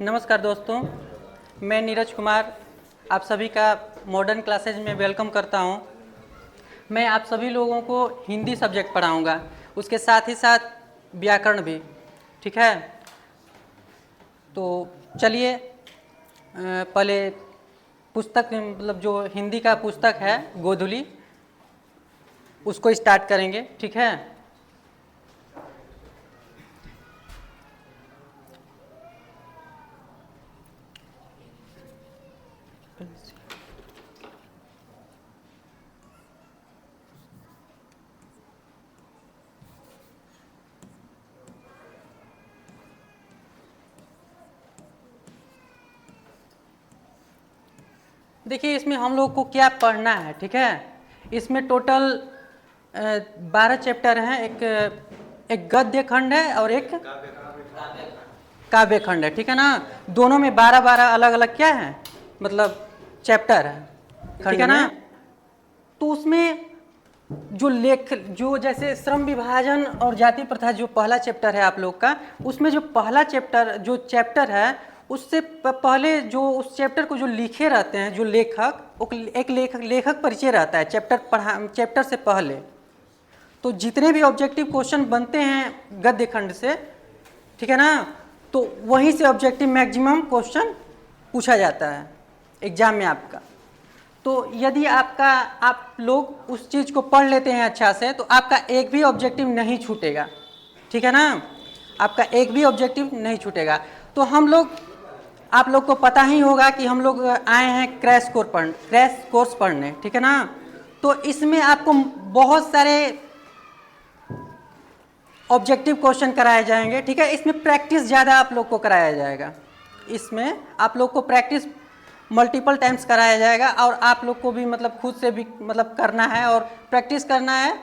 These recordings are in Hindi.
नमस्कार दोस्तों, मैं नीरज कुमार आप सभी का मॉडर्न क्लासेज में वेलकम करता हूं। मैं आप सभी लोगों को हिंदी सब्जेक्ट पढ़ाऊंगा, उसके साथ ही साथ व्याकरण भी। ठीक है, तो चलिए पहले पुस्तक मतलब जो हिंदी का पुस्तक है गोधुली, उसको स्टार्ट करेंगे। ठीक है, देखिए इसमें हम लोग को क्या पढ़ना है। ठीक है, इसमें टोटल 12 चैप्टर हैं। एक गद्य खंड है और एक काव्य खंड है। ठीक है ना, दोनों में 12-12 अलग अलग क्या है मतलब चैप्टर है। ठीक है ना, तो उसमें जो जैसे श्रम विभाजन और जाति प्रथा जो पहला चैप्टर है आप लोग का, उसमें जो पहला चैप्टर है उससे पहले जो उस चैप्टर को जो लिखे रहते हैं जो लेखक परिचय रहता है चैप्टर से पहले। तो जितने भी ऑब्जेक्टिव क्वेश्चन बनते हैं गद्य खंड से, ठीक है ना, तो वहीं से ऑब्जेक्टिव मैक्सिमम क्वेश्चन पूछा जाता है एग्जाम में आपका। तो यदि आप लोग उस चीज़ को पढ़ लेते हैं अच्छा से, तो आपका एक भी ऑब्जेक्टिव नहीं छूटेगा। ठीक है ना, आपका एक भी ऑब्जेक्टिव नहीं छूटेगा। तो आप लोग को पता ही होगा कि हम लोग आए हैं क्रैश कोर्स पढ़ने। ठीक है ना, तो इसमें आपको बहुत सारे ऑब्जेक्टिव क्वेश्चन कराए जाएंगे। ठीक है, इसमें प्रैक्टिस ज़्यादा आप लोग को कराया जाएगा। इसमें आप लोग को प्रैक्टिस मल्टीपल टाइम्स कराया जाएगा और आप लोग को भी मतलब खुद से भी मतलब करना है और प्रैक्टिस करना है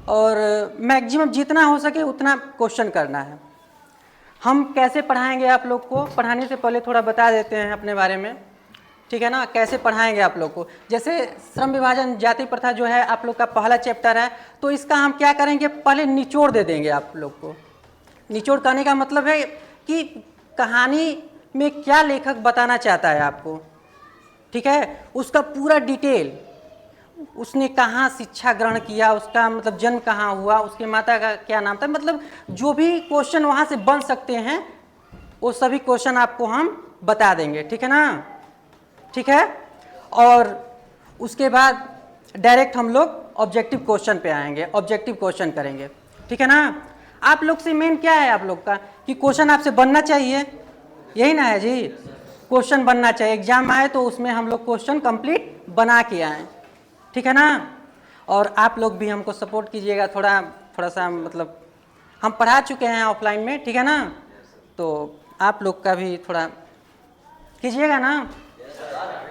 और मैक्सिमम जितना हो सके उतना क्वेश्चन करना है। हम कैसे पढ़ाएंगे आप लोग को, पढ़ाने से पहले थोड़ा बता देते हैं अपने बारे में। ठीक है ना, कैसे पढ़ाएंगे आप लोग को। जैसे श्रम विभाजन जाति प्रथा जो है आप लोग का पहला चैप्टर है, तो इसका हम क्या करेंगे, पहले निचोड़ दे देंगे आप लोग को। निचोड़ करने का मतलब है कि कहानी में क्या लेखक बताना चाहता है आपको। ठीक है, उसका पूरा डिटेल, उसने कहाँ शिक्षा ग्रहण किया, उसका मतलब जन्म कहाँ हुआ, उसके माता का क्या नाम था, मतलब जो भी क्वेश्चन वहाँ से बन सकते हैं वो सभी क्वेश्चन आपको हम बता देंगे। ठीक है ना, ठीक है। और उसके बाद डायरेक्ट हम लोग ऑब्जेक्टिव क्वेश्चन पे आएंगे, ऑब्जेक्टिव क्वेश्चन करेंगे। ठीक है ना, आप लोग से मेन क्या है आप लोग का कि क्वेश्चन आपसे बनना चाहिए, यही ना है जी। क्वेश्चन बनना चाहिए, एग्जाम आए तो उसमें हम लोग क्वेश्चन कंप्लीट बना के आए। ठीक है ना, और आप लोग भी हमको सपोर्ट कीजिएगा थोड़ा सा, मतलब हम पढ़ा चुके हैं ऑफलाइन में। ठीक है ना, तो आप लोग का भी थोड़ा कीजिएगा ना।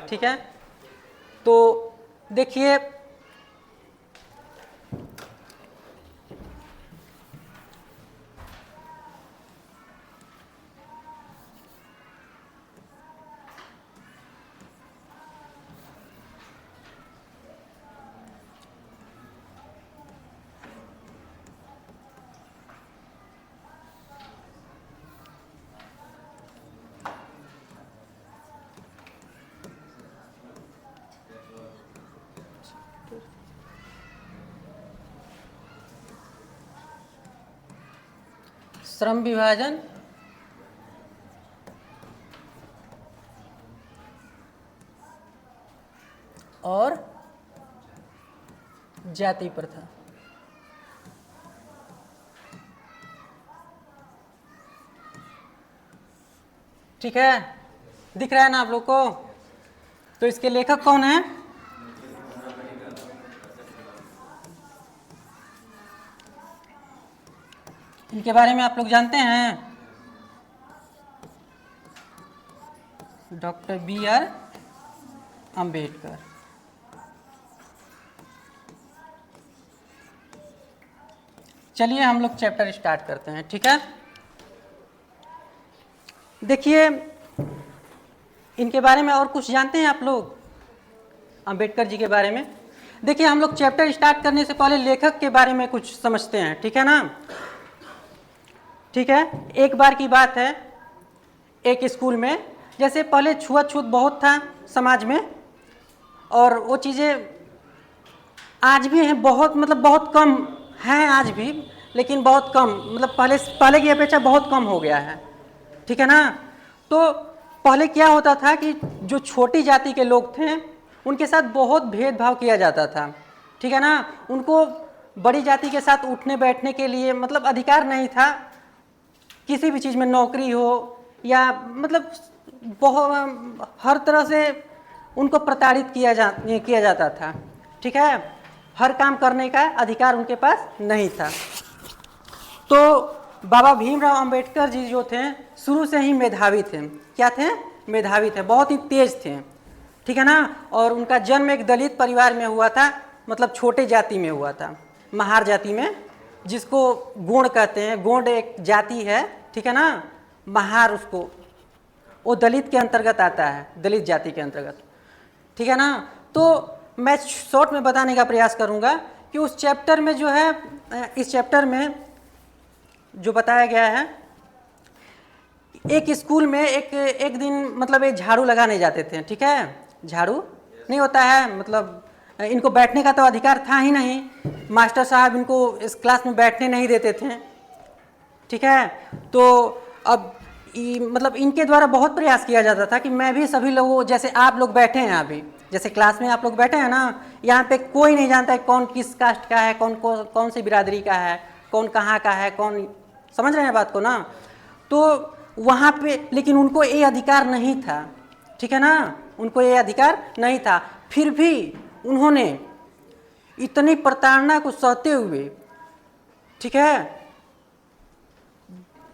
ठीक है, तो देखिए श्रम विभाजन और जाति प्रथा। ठीक है, दिख रहा है ना आप लोग को। तो इसके लेखक कौन है, इनके बारे में आप लोग जानते हैं? Doctor B.R. अंबेडकर। चलिए हम लोग चैप्टर स्टार्ट करते हैं। ठीक है, देखिए इनके बारे में और कुछ जानते हैं आप लोग अंबेडकर जी के बारे में? देखिए हम लोग चैप्टर स्टार्ट करने से पहले लेखक के बारे में कुछ समझते हैं। ठीक है ना, ठीक है। एक बार की बात है एक स्कूल में, जैसे पहले छुआछूत बहुत था समाज में, और वो चीज़ें आज भी हैं, बहुत मतलब बहुत कम हैं आज भी, लेकिन बहुत कम, मतलब पहले की अपेक्षा बहुत कम हो गया है, ठीक है ना। तो पहले क्या होता था कि जो छोटी जाति के लोग थे उनके साथ बहुत भेदभाव किया जाता था, ठीक है ना। उनको बड़ी जाति के साथ उठने बैठने के लिए मतलब अधिकार नहीं था, किसी भी चीज़ में नौकरी हो या मतलब बहुत हर तरह से उनको प्रताड़ित किया जाता था, ठीक है। हर काम करने का अधिकार उनके पास नहीं था। तो बाबा भीमराव अंबेडकर जी जो थे शुरू से ही मेधावी थे। क्या थे? मेधावी थे, बहुत ही तेज थे, ठीक है ना। और उनका जन्म एक दलित परिवार में हुआ था, मतलब छोटे जाति में हुआ था, महार जाति में, जिसको गोंड कहते हैं। गोंड एक जाति है, ठीक है ना। महार उसको, वो दलित के अंतर्गत आता है, दलित जाति के अंतर्गत, ठीक है ना। तो मैं शॉर्ट में बताने का प्रयास करूंगा कि उस चैप्टर में जो है, इस चैप्टर में जो बताया गया है, एक स्कूल में एक दिन मतलब एक झाड़ू लगाने जाते थे, ठीक है। झाड़ू नहीं होता है, मतलब इनको बैठने का तो अधिकार था ही नहीं, मास्टर साहब इनको इस क्लास में बैठने नहीं देते थे, ठीक है। तो अब मतलब इनके द्वारा बहुत प्रयास किया जाता था कि मैं भी सभी लोगों, जैसे आप लोग बैठे हैं अभी, जैसे क्लास में आप लोग बैठे हैं ना, यहाँ पे कोई नहीं जानता है कौन किस कास्ट का है, कौन सी बिरादरी का है, कौन कहाँ का है, कौन, समझ रहे हैं बात को ना। तो वहाँ पे लेकिन उनको ये अधिकार नहीं था, ठीक है ना, उनको ये अधिकार नहीं था। फिर भी उन्होंने इतनी प्रताड़ना को सहते हुए, ठीक है,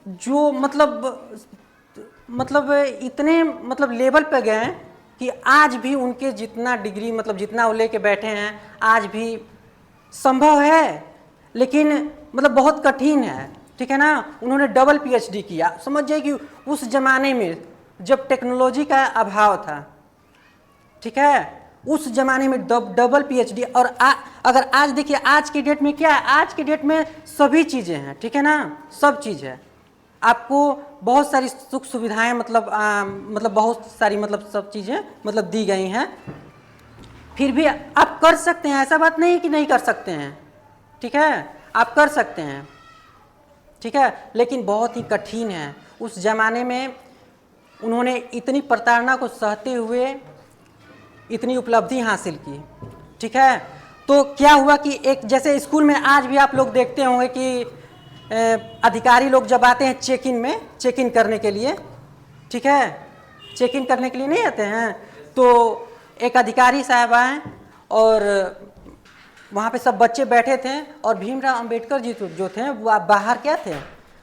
जो मतलब इतने मतलब लेवल पे गए कि आज भी उनके जितना डिग्री, मतलब जितना वो लेके बैठे हैं, आज भी संभव है, लेकिन मतलब बहुत कठिन है, ठीक है ना। उन्होंने डबल पीएचडी किया। समझ जाइए कि उस जमाने में जब टेक्नोलॉजी का अभाव था, ठीक है, उस जमाने में डबल पीएचडी। और अगर आज देखिए, आज की डेट में क्या है, आज की डेट में सभी चीज़ें हैं, ठीक है ना, सब चीज़ है, आपको बहुत सारी सुख सुविधाएं, मतलब बहुत सारी, मतलब सब चीज़ें मतलब दी गई हैं। फिर भी आप कर सकते हैं, ऐसा बात नहीं कि नहीं कर सकते हैं, ठीक है, आप कर सकते हैं, ठीक है, लेकिन बहुत ही कठिन है। उस जमाने में उन्होंने इतनी प्रताड़ना को सहते हुए इतनी उपलब्धि हासिल की, ठीक है। तो क्या हुआ कि एक, जैसे स्कूल में आज भी आप लोग देखते होंगे कि अधिकारी लोग जब आते हैं चेक इन में, चेक इन करने के लिए, ठीक है, चेक इन करने के लिए नहीं आते हैं, तो एक अधिकारी साहब आए और वहाँ पे सब बच्चे बैठे थे, और भीमराव अंबेडकर जी जो थे वो बाहर क्या थे,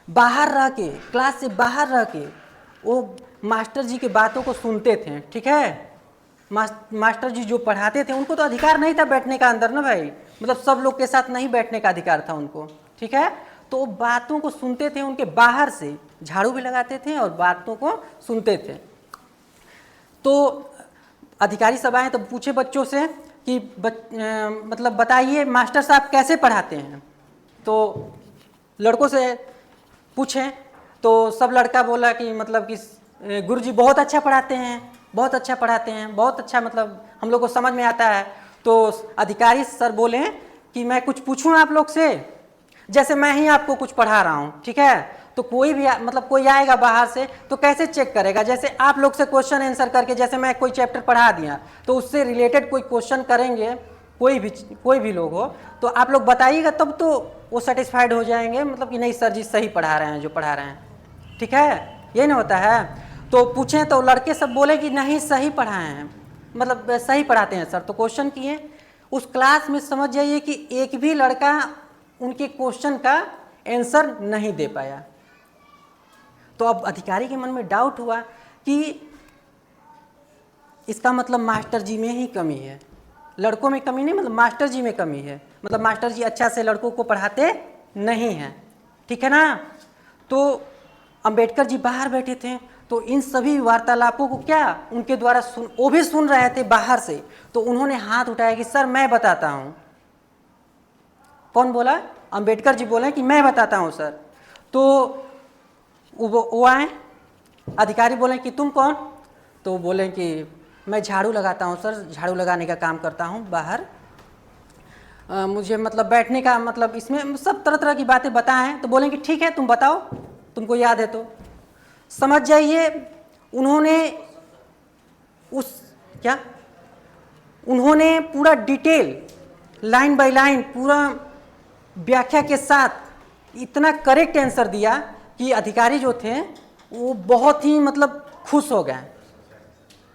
बाहर रह के, क्लास से बाहर रह के वो मास्टर जी की बातों को सुनते थे, ठीक है। मास्टर जी जो पढ़ाते थे उनको तो अधिकार नहीं था बैठने का अंदर ना भाई, मतलब सब लोग के साथ नहीं बैठने का अधिकार था उनको, ठीक है। तो बातों को सुनते थे, उनके बाहर से झाड़ू भी लगाते थे और बातों को सुनते थे। तो अधिकारी सब आए तो पूछे बच्चों से कि मतलब बताइए मास्टर साहब कैसे पढ़ाते हैं। तो लड़कों से पूछें तो सब लड़का बोला कि मतलब कि गुरुजी बहुत अच्छा पढ़ाते हैं, बहुत अच्छा पढ़ाते हैं, बहुत अच्छा, मतलब हम लोग को समझ में आता है। तो अधिकारी सर बोले कि मैं कुछ पूछूं आप लोग से, जैसे मैं ही आपको कुछ पढ़ा रहा हूं, ठीक है। तो कोई भी मतलब कोई आएगा बाहर से तो कैसे चेक करेगा, जैसे आप लोग से क्वेश्चन आंसर करके, जैसे मैं कोई चैप्टर पढ़ा दिया तो उससे रिलेटेड कोई क्वेश्चन करेंगे, कोई भी लोग हो, तो आप लोग बताइएगा तब तो वो सेटिस्फाइड हो जाएंगे, मतलब कि नहीं सर जी सही पढ़ा रहे हैं जो पढ़ा रहे हैं, ठीक है, ये नहीं होता है। तो पूछें तो लड़के सब बोले कि नहीं सही पढ़ाए हैं, मतलब सही पढ़ाते हैं सर। तो क्वेश्चन किए, उस क्लास में समझ जाइए कि एक भी लड़का उनके क्वेश्चन का आंसर नहीं दे पाया। तो अब अधिकारी के मन में डाउट हुआ कि इसका मतलब मास्टर जी में ही कमी है, लड़कों में कमी नहीं, मतलब मास्टर जी में कमी है, मतलब मास्टर जी अच्छा से लड़कों को पढ़ाते नहीं हैं, ठीक है ना। तो अंबेडकर जी बाहर बैठे थे, तो इन सभी वार्तालापों को क्या उनके द्वारा वो भी सुन रहे थे बाहर से। तो उन्होंने हाथ उठाया कि सर मैं बताता हूँ। कौन बोला? अंबेडकर जी बोले कि मैं बताता हूँ सर। तो वो आए, अधिकारी बोले कि तुम कौन? तो बोले कि मैं झाड़ू लगाता हूँ सर, झाड़ू लगाने का काम करता हूँ बाहर। मुझे मतलब बैठने का मतलब इसमें सब तरह तरह की बातें बताएं। तो बोलें कि ठीक है तुम बताओ, तुमको याद है तो। समझ जाइए उन्होंने उन्होंने पूरा डिटेल लाइन बाय लाइन पूरा व्याख्या के साथ इतना करेक्ट आंसर दिया कि अधिकारी जो थे वो बहुत ही मतलब खुश हो गए,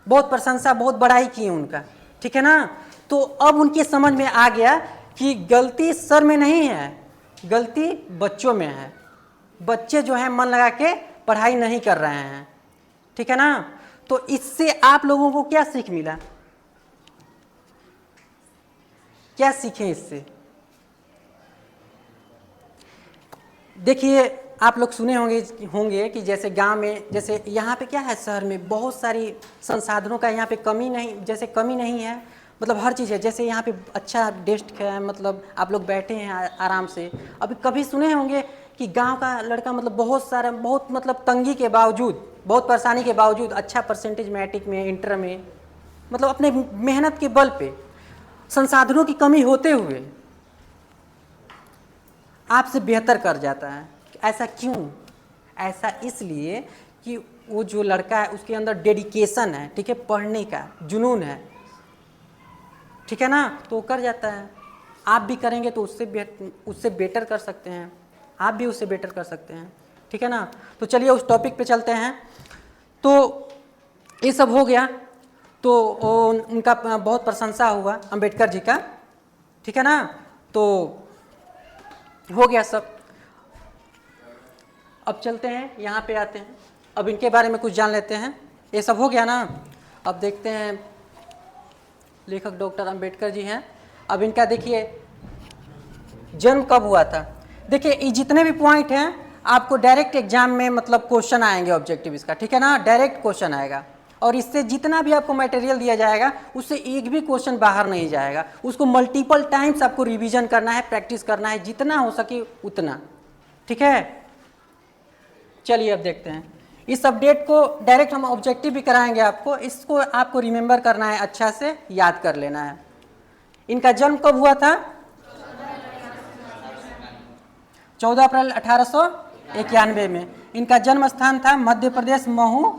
बहुत प्रशंसा, बहुत बड़ाई की उनका, ठीक है ना। तो अब उनके समझ में आ गया कि गलती सर में नहीं है, गलती बच्चों में है। बच्चे जो हैं मन लगा के पढ़ाई नहीं कर रहे हैं, ठीक है ना। तो इससे आप लोगों को क्या सीख मिला, क्या सीखें इससे? देखिए आप लोग सुने होंगे कि जैसे गांव में, जैसे यहाँ पे क्या है, शहर में बहुत सारी संसाधनों का यहाँ पे कमी नहीं है, मतलब हर चीज़ है। जैसे यहाँ पे अच्छा डेस्क है, मतलब आप लोग बैठे हैं आराम से। अभी कभी सुने होंगे कि गांव का लड़का मतलब बहुत मतलब तंगी के बावजूद, बहुत परेशानी के बावजूद अच्छा परसेंटेज मैट्रिक में, इंटर में, मतलब अपने मेहनत के बल पे, संसाधनों की कमी होते हुए आपसे बेहतर कर जाता है। ऐसा क्यों? ऐसा इसलिए कि वो जो लड़का है उसके अंदर डेडिकेशन है, ठीक है, पढ़ने का जुनून है, ठीक है ना, तो वो कर जाता है। आप भी करेंगे तो उससे बेटर कर सकते हैं, आप भी उससे बेटर कर सकते हैं, ठीक है ना। तो चलिए उस टॉपिक पे चलते हैं। तो ये सब हो गया, तो उनका बहुत प्रशंसा हुआ अंबेडकर जी का, ठीक है ना। तो हो गया सब। अब चलते हैं, यहाँ पे आते हैं, अब इनके बारे में कुछ जान लेते हैं। ये सब हो गया ना, अब देखते हैं लेखक डॉक्टर अंबेडकर जी हैं। अब इनका देखिए जन्म कब हुआ था। देखिए ये जितने भी पॉइंट हैं आपको डायरेक्ट एग्जाम में मतलब क्वेश्चन आएंगे ऑब्जेक्टिव इसका, ठीक है ना, डायरेक्ट क्वेश्चन आएगा। और इससे जितना भी आपको मटेरियल दिया जाएगा उससे एक भी क्वेश्चन बाहर नहीं जाएगा। उसको मल्टीपल टाइम्स आपको रिवीजन करना है, प्रैक्टिस करना है, जितना हो सके उतना, ठीक है। चलिए अब देखते हैं इस अपडेट को, डायरेक्ट हम ऑब्जेक्टिव भी कराएंगे आपको, इसको आपको रिमेंबर करना है, अच्छा से याद कर लेना है। इनका जन्म कब हुआ था? 14 अप्रैल 1891 में। इनका जन्म स्थान था मध्य प्रदेश, महू,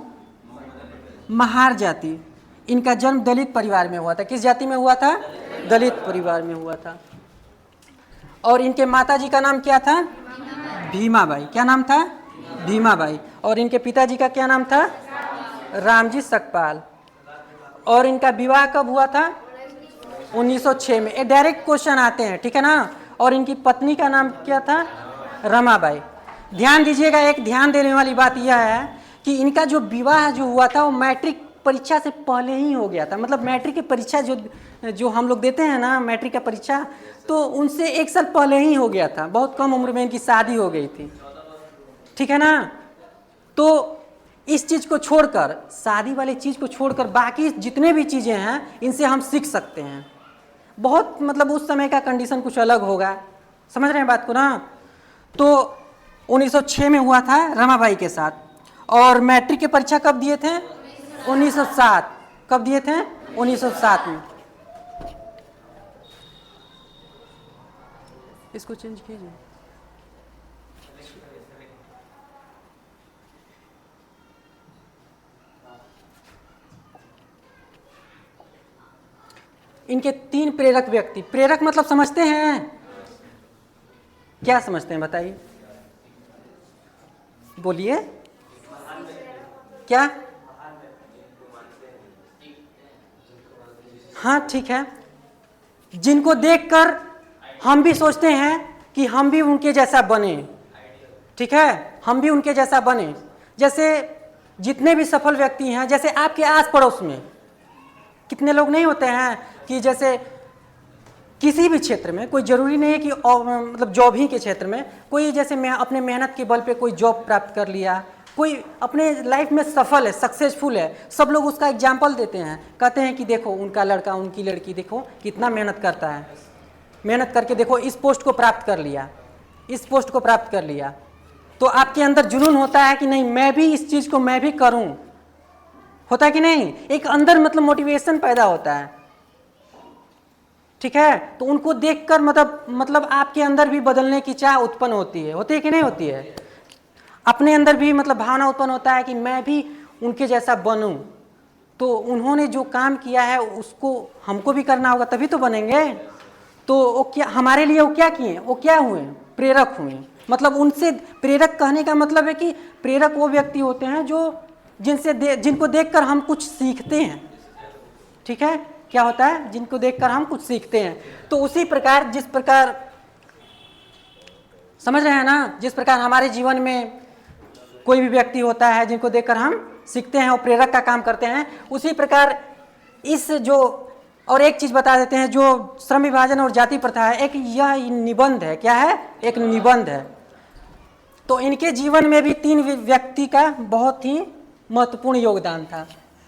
महार जाति। इनका जन्म दलित परिवार में हुआ था। किस जाति में हुआ था? दलित परिवार में हुआ था। और इनके माता जी का नाम क्या था? भीमाबाई। क्या नाम था? भीमाबाई। और इनके पिताजी का क्या नाम था? रामजी सकपाल। और इनका विवाह कब हुआ था? 1906 में। ये डायरेक्ट क्वेश्चन आते हैं, ठीक है ना। और इनकी पत्नी का नाम क्या था? रमाबाई। ध्यान दीजिएगा, एक ध्यान देने वाली बात यह है कि इनका जो विवाह जो हुआ था वो मैट्रिक परीक्षा से पहले ही हो गया था। मतलब मैट्रिक की परीक्षा जो हम लोग देते हैं ना, मैट्रिक का परीक्षा, तो उनसे एक साल पहले ही हो गया था। बहुत कम उम्र में इनकी शादी हो गई थी, ठीक है ना। तो इस चीज़ को छोड़कर, शादी वाली चीज़ को छोड़कर बाकी जितने भी चीज़ें हैं इनसे हम सीख सकते हैं। बहुत मतलब उस समय का कंडीशन कुछ अलग होगा, समझ रहे हैं बात को ना। तो 1906 में हुआ था रमाबाई के साथ। और मैट्रिक की परीक्षा कब दिए थे? 1907। कब दिए थे? 1907 में। इसको चेंज कीजिए। इनके 3 प्रेरक व्यक्ति, प्रेरक मतलब समझते हैं, क्या समझते हैं बताइए, बोलिए क्या? हाँ ठीक है, जिनको देखकर हम भी सोचते हैं कि हम भी उनके जैसा बने, ठीक है, हम भी उनके जैसा बने। जैसे जितने भी सफल व्यक्ति हैं, जैसे आपके आस पड़ोस में कितने लोग नहीं होते हैं कि जैसे किसी भी क्षेत्र में, कोई ज़रूरी नहीं है कि मतलब जॉब ही के क्षेत्र में, कोई जैसे अपने मेहनत के बल पे कोई जॉब प्राप्त कर लिया, कोई अपने लाइफ में सफल है, सक्सेसफुल है, सब लोग उसका एग्जाम्पल देते हैं, कहते हैं कि देखो उनका लड़का, उनकी लड़की देखो कितना मेहनत करता है, मेहनत करके देखो इस पोस्ट को प्राप्त कर लिया, इस पोस्ट को प्राप्त कर लिया। तो आपके अंदर जुनून होता है कि नहीं मैं भी इस चीज को मैं भी करूं, होता है कि नहीं, एक अंदर मतलब मोटिवेशन पैदा होता है, ठीक है। तो उनको देखकर मतलब आपके अंदर भी बदलने की चाह उत्पन्न होती है कि नहीं होती है, अपने अंदर भी मतलब भावना उत्पन्न होता है कि मैं भी उनके जैसा बनूं, तो उन्होंने जो काम किया है उसको हमको भी करना होगा तभी तो बनेंगे। तो वो क्या हमारे लिए वो क्या किए, वो क्या हुए, प्रेरक हुए। मतलब उनसे प्रेरक कहने का मतलब है कि प्रेरक वो व्यक्ति होते हैं जो जिनको देखकर हम कुछ सीखते हैं, ठीक है, क्या होता है, जिनको देखकर हम कुछ सीखते हैं। तो उसी प्रकार जिस प्रकार समझ रहे हैं ना, जिस प्रकार हमारे जीवन में कोई भी व्यक्ति होता है जिनको देखकर हम सीखते हैं, वो प्रेरक का काम करते हैं, उसी प्रकार इस जो और एक चीज बता देते हैं, जो श्रम विभाजन और जाति प्रथा है, एक यह निबंध है, क्या है, एक निबंध है। तो इनके जीवन में भी तीन व्यक्ति का बहुत ही महत्वपूर्ण योगदान था।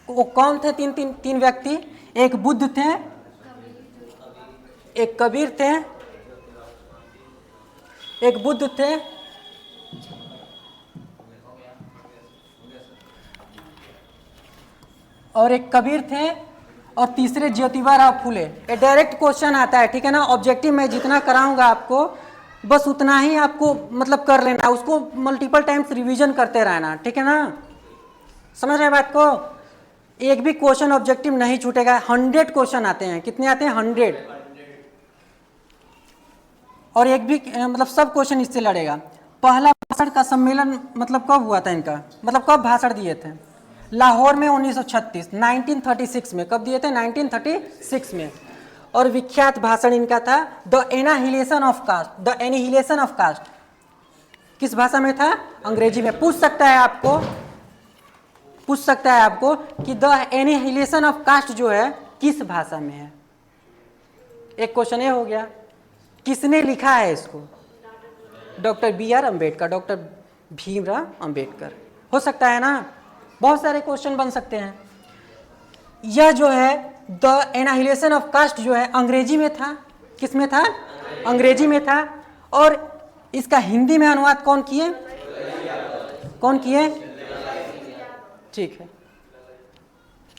वो कौन थे तीन व्यक्ति, एक बुद्ध थे, एक कबीर थे, एक बुद्ध थे, और एक कबीर थे, और तीसरे ज्योतिबा फुले। ये डायरेक्ट क्वेश्चन आता है, ठीक है ना। ऑब्जेक्टिव मैं जितना कराऊंगा आपको बस उतना ही आपको मतलब कर लेना, उसको मल्टीपल टाइम्स रिवीजन करते रहना, ठीक है ना, समझ रहे हैं बात को। एक भी क्वेश्चन ऑब्जेक्टिव नहीं छूटेगा। 100 क्वेश्चन आते हैं, कितने आते हैं, 100, और एक भी मतलब सब क्वेश्चन इससे लड़ेगा। पहला भाषण का सम्मेलन मतलब कब हुआ था इनका, मतलब कब भाषण दिए थे, लाहौर में 1936, 1936 में। कब दिए थे, 1936 में। और विख्यात भाषण इनका था the annihilation of caste, the annihilation of caste. किस भाषा में था, अंग्रेजी में। पूछ सकता है आपको कि द एनिहिलेशन ऑफ कास्ट जो है किस भाषा में है। एक क्वेश्चन ये हो गया। किसने लिखा है इसको, doctor BR Ambedkar, doctor Bhimrao Ambedkar. हो सकता है ना, बहुत सारे क्वेश्चन बन सकते हैं। यह जो है द एनाहिलेशन ऑफ कास्ट जो है अंग्रेजी में था। किस में था, अंग्रेजी में था। और इसका हिंदी में अनुवाद कौन किए, ठीक है,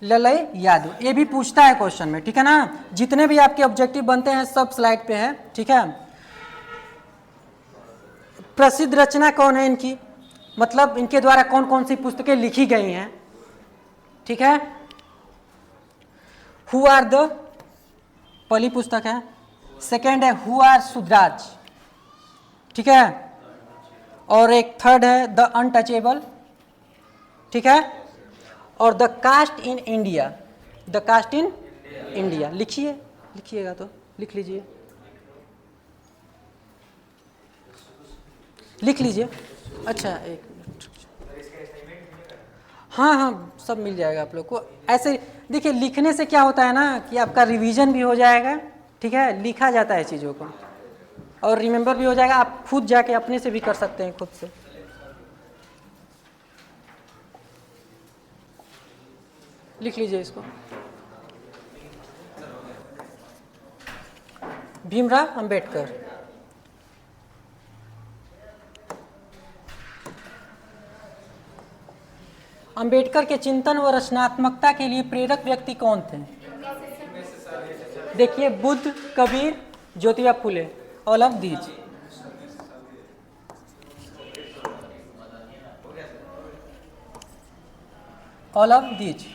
ललय यादव। ये भी पूछता है क्वेश्चन में, ठीक है ना। जितने भी आपके ऑब्जेक्टिव बनते हैं सब स्लाइड पे है, ठीक है। प्रसिद्ध रचना कौन है इनकी, मतलब इनके द्वारा कौन कौन सी पुस्तकें लिखी गई हैं, ठीक है। हु आर द, पहली पुस्तक है। सेकेंड है हु आर सुधराज, ठीक है। और एक थर्ड है द अनटचेबल, ठीक है। और the caste in India, the caste in India. लिखिएगा तो लिख लीजिए, लिख लीजिए। अच्छा एक मिनट, हाँ सब मिल जाएगा आप लोग को। ऐसे देखिए, लिखने से क्या होता है ना कि आपका रिवीजन भी हो जाएगा, ठीक है, लिखा जाता है चीज़ों को, और रिमेंबर भी हो जाएगा। आप खुद जाके अपने से भी कर सकते हैं, खुद से। लिख लीजिए इसको, भीमराव अंबेडकर। अंबेडकर के चिंतन व रचनात्मकता के लिए प्रेरक व्यक्ति कौन थे, देखिए, Buddha, Kabir, Jyotiba Phule, all of these. All of these,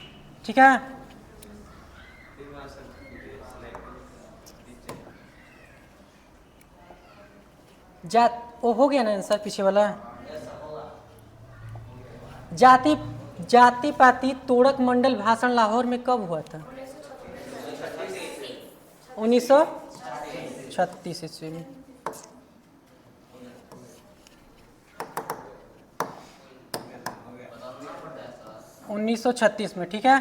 ठीक है। जात वो हो गया ना आंसर पीछे वाला। जाति पाति तोड़क मंडल भाषण लाहौर में कब हुआ था, 1936 ईस्वी में। उन्नीस सौ 36 में, ठीक है।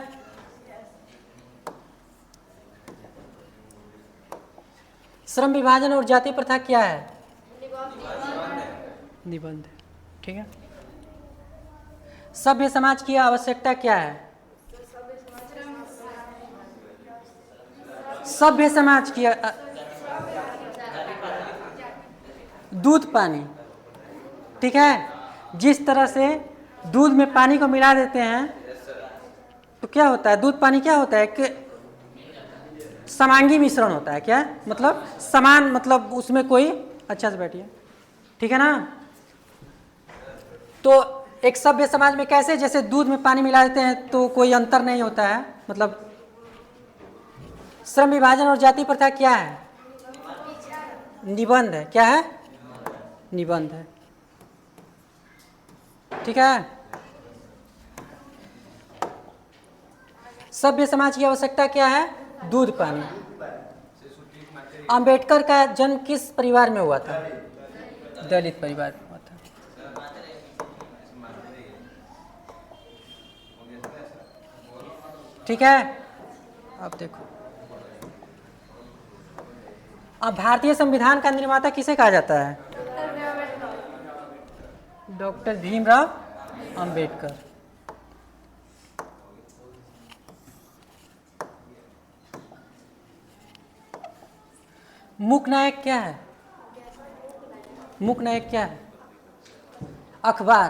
श्रम विभाजन और जाति प्रथा क्या है, निबंध, ठीक है। सभ्य समाज की आवश्यकता क्या है, सभ्य समाज की दूध पानी, ठीक है। जिस तरह से दूध में पानी को मिला देते हैं तो क्या होता है, दूध पानी क्या होता है कि समांगी मिश्रण होता है। क्या मतलब समान, मतलब उसमें कोई, अच्छा से बैठिए, ठीक है ना। तो एक सभ्य समाज में कैसे, जैसे दूध में पानी मिला देते हैं तो कोई अंतर नहीं होता है, मतलब श्रम विभाजन और जाति प्रथा क्या है, निबंध है। क्या है, निबंध है, ठीक है। सभ्य समाज की आवश्यकता क्या है, दूध पानी। अंबेडकर का जन्म किस परिवार में हुआ था, दलित परिवार में हुआ था। ठीक है, अब देखो, अब भारतीय संविधान का निर्माता किसे कहा जाता है, डॉक्टर भीमराव अंबेडकर। मूक नायक क्या है, मूक नायक क्या है, अखबार।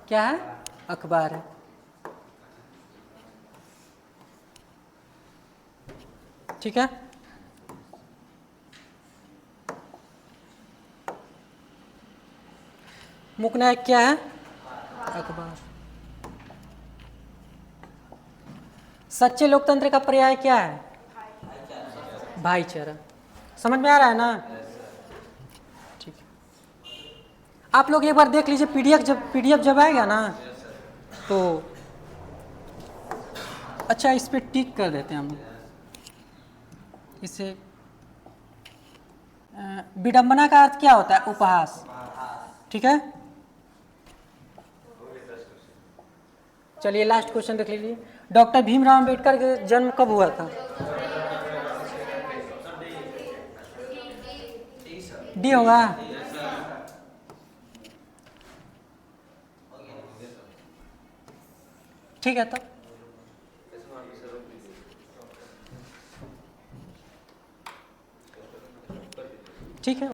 क्या है, अखबार है। ठीक है, मूक नायक क्या है, अखबार। सच्चे लोकतंत्र का पर्याय क्या है, भाईचारा। समझ में आ रहा है ना, ठीक है। आप लोग एक बार देख लीजिए, पीडीएफ जब आएगा ना तो अच्छा, इस पे टिक कर देते हैं हम लोग। इसे विडंबना का अर्थ क्या होता है, उपहास। ठीक है, चलिए लास्ट क्वेश्चन देख लीजिए। डॉक्टर भीमराव अंबेडकर का जन्म कब हुआ था, डी होगा। ठीक है, तब ठीक है।